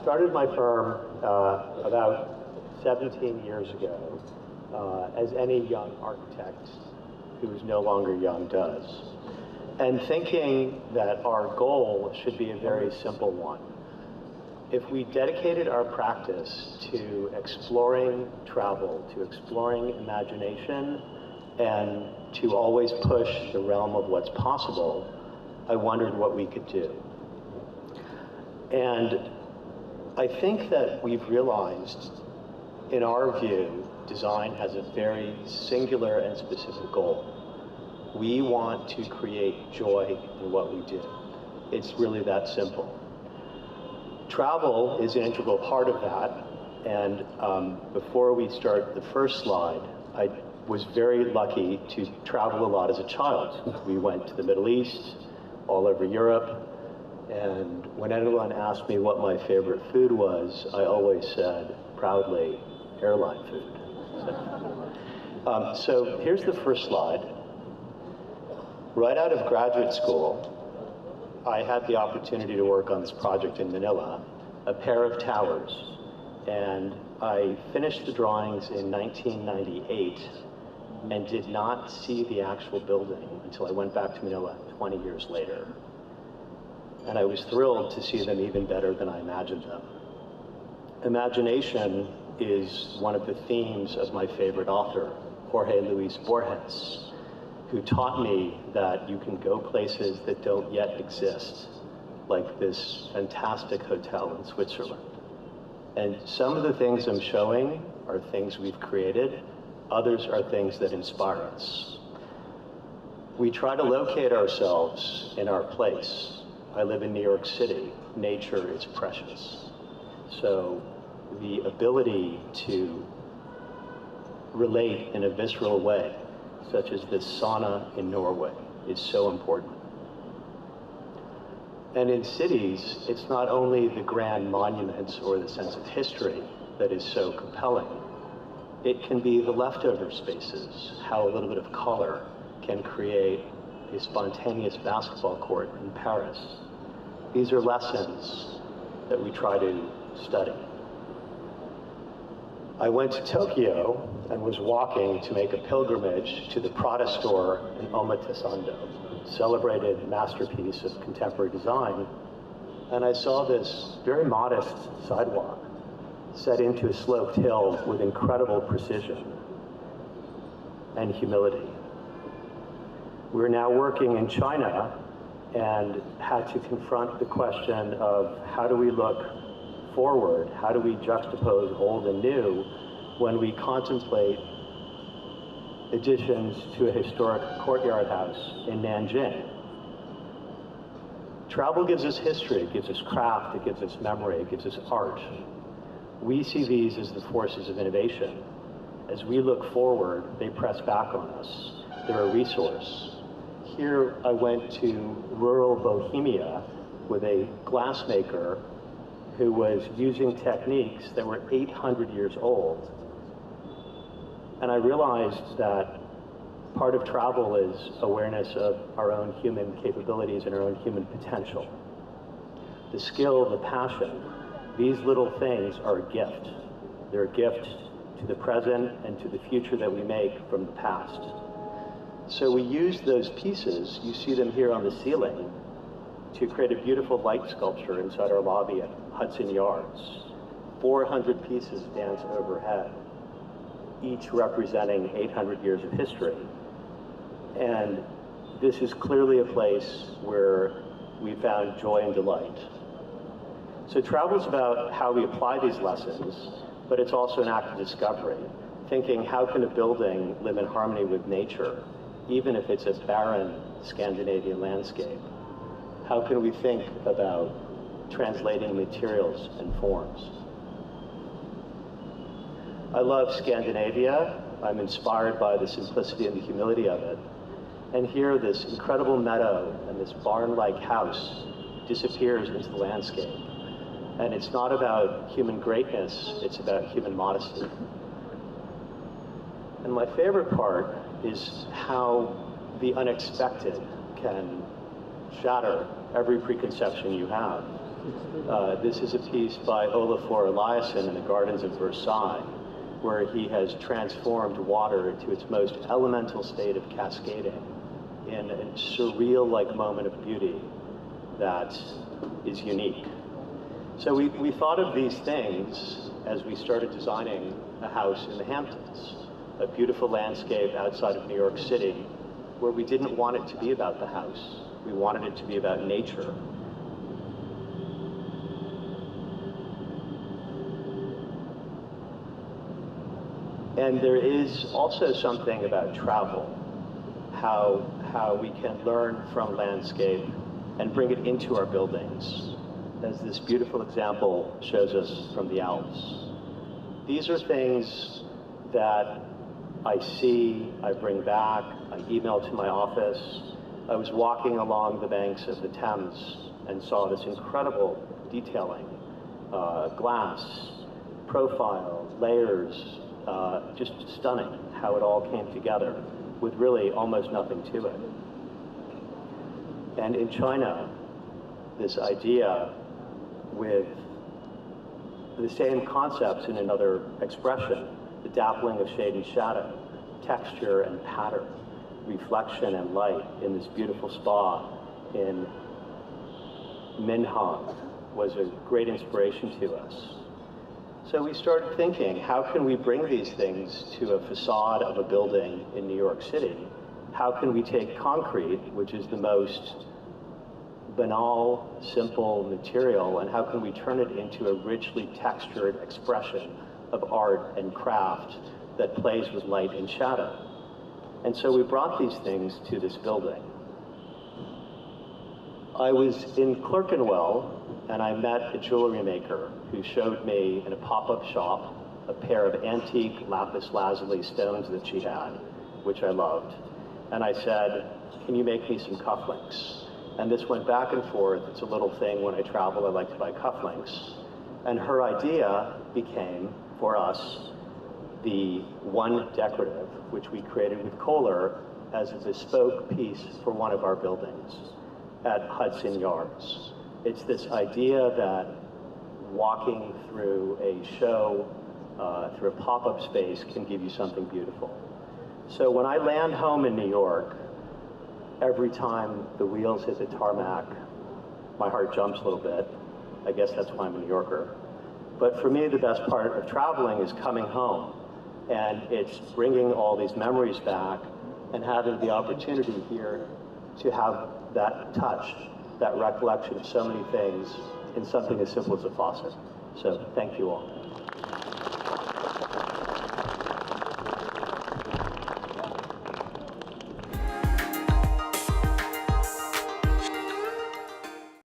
started my firm about 17 years ago, as any young architect who is no longer young does, and thinking that our goal should be a very simple one. If we dedicated our practice to exploring travel, to exploring imagination, and to always push the realm of what's possible, I wondered what we could do. And I think that we've realized, in our view, design has a very singular and specific goal. We want to create joy in what we do. It's really that simple. Travel is an integral part of that, and before we start the first slide, I was very lucky to travel a lot as a child. We went to the Middle East, all over Europe, and when anyone asked me what my favorite food was, I always said, proudly, airline food. So here's the first slide. Right out of graduate school, I had the opportunity to work on this project in Manila, a pair of towers, and I finished the drawings in 1998 and did not see the actual building until I went back to Manila 20 years later. And I was thrilled to see them even better than I imagined them. Imagination is one of the themes of my favorite author, Jorge Luis Borges, who taught me that you can go places that don't yet exist, like this fantastic hotel in Switzerland. And some of the things I'm showing are things we've created, others are things that inspire us. We try to locate ourselves in our place. I live in New York City. Nature is precious. So the ability to relate in a visceral way, such as this sauna in Norway, is so important. And in cities, it's not only the grand monuments or the sense of history that is so compelling. It can be the leftover spaces, how a little bit of color can create a spontaneous basketball court in Paris. These are lessons that we try to study. I went to Tokyo and was walking to make a pilgrimage to the Prada store in Omotesando, celebrated masterpiece of contemporary design, and I saw this very modest sidewalk set into a sloped hill with incredible precision and humility. We're now working in China and had to confront the question of how do we look forward, how do we juxtapose old and new when we contemplate additions to a historic courtyard house in Nanjing. Travel gives us history, it gives us craft, it gives us memory, it gives us art. We see these as the forces of innovation. As we look forward, they press back on us. They're a resource. Here I went to rural Bohemia with a glassmaker who was using techniques that were 800 years old. And I realized that part of travel is awareness of our own human capabilities and our own human potential. The skill, the passion, these little things are a gift. They're a gift to the present and to the future that we make from the past. So we use those pieces, you see them here on the ceiling, to create a beautiful light sculpture inside our lobby at Hudson Yards. 400 pieces dance overhead, each representing 800 years of history. And this is clearly a place where we found joy and delight. So travel is about how we apply these lessons, but it's also an act of discovery, thinking how can a building live in harmony with nature, even if it's a barren Scandinavian landscape? How can we think about translating materials and forms? I love Scandinavia. I'm inspired by the simplicity and the humility of it. And here, this incredible meadow and this barn-like house disappears into the landscape. And it's not about human greatness, it's about human modesty. And my favorite part is how the unexpected can shatter every preconception you have. This is a piece by Olafur Eliasson in the Gardens of Versailles, where he has transformed water to its most elemental state of cascading in a surreal-like moment of beauty that is unique. So we thought of these things as we started designing a house in the Hamptons, a beautiful landscape outside of New York City, where we didn't want it to be about the house. We wanted it to be about nature. And there is also something about travel, how we can learn from landscape and bring it into our buildings, as this beautiful example shows us from the Alps. These are things that I see, I bring back, I email to my office. I was walking along the banks of the Thames and saw this incredible detailing, glass, profile, layers, just stunning how it all came together with really almost nothing to it. And in China, this idea with the same concepts in another expression, the dappling of shade and shadow, texture and pattern, reflection and light in this beautiful spa in Minhang was a great inspiration to us. So we started thinking, how can we bring these things to a facade of a building in New York City? How can we take concrete, which is the most banal, simple material, and how can we turn it into a richly textured expression of art and craft that plays with light and shadow? And so we brought these things to this building. I was in Clerkenwell, and I met a jewelry maker who showed me in a pop-up shop a pair of antique lapis lazuli stones that she had, which I loved. And I said, can you make me some cufflinks? And this went back and forth. It's a little thing when I travel, I like to buy cufflinks. And her idea became, for us, the one decorative, which we created with Kohler as a bespoke piece for one of our buildings at Hudson Yards. It's this idea that walking through a show, through a pop-up space can give you something beautiful. So when I land home in New York, every time the wheels hit the tarmac, my heart jumps a little bit. I guess that's why I'm a New Yorker. But for me, the best part of traveling is coming home. And it's bringing all these memories back and having the opportunity here to have that touch, that recollection of so many things in something as simple as a faucet. So thank you all.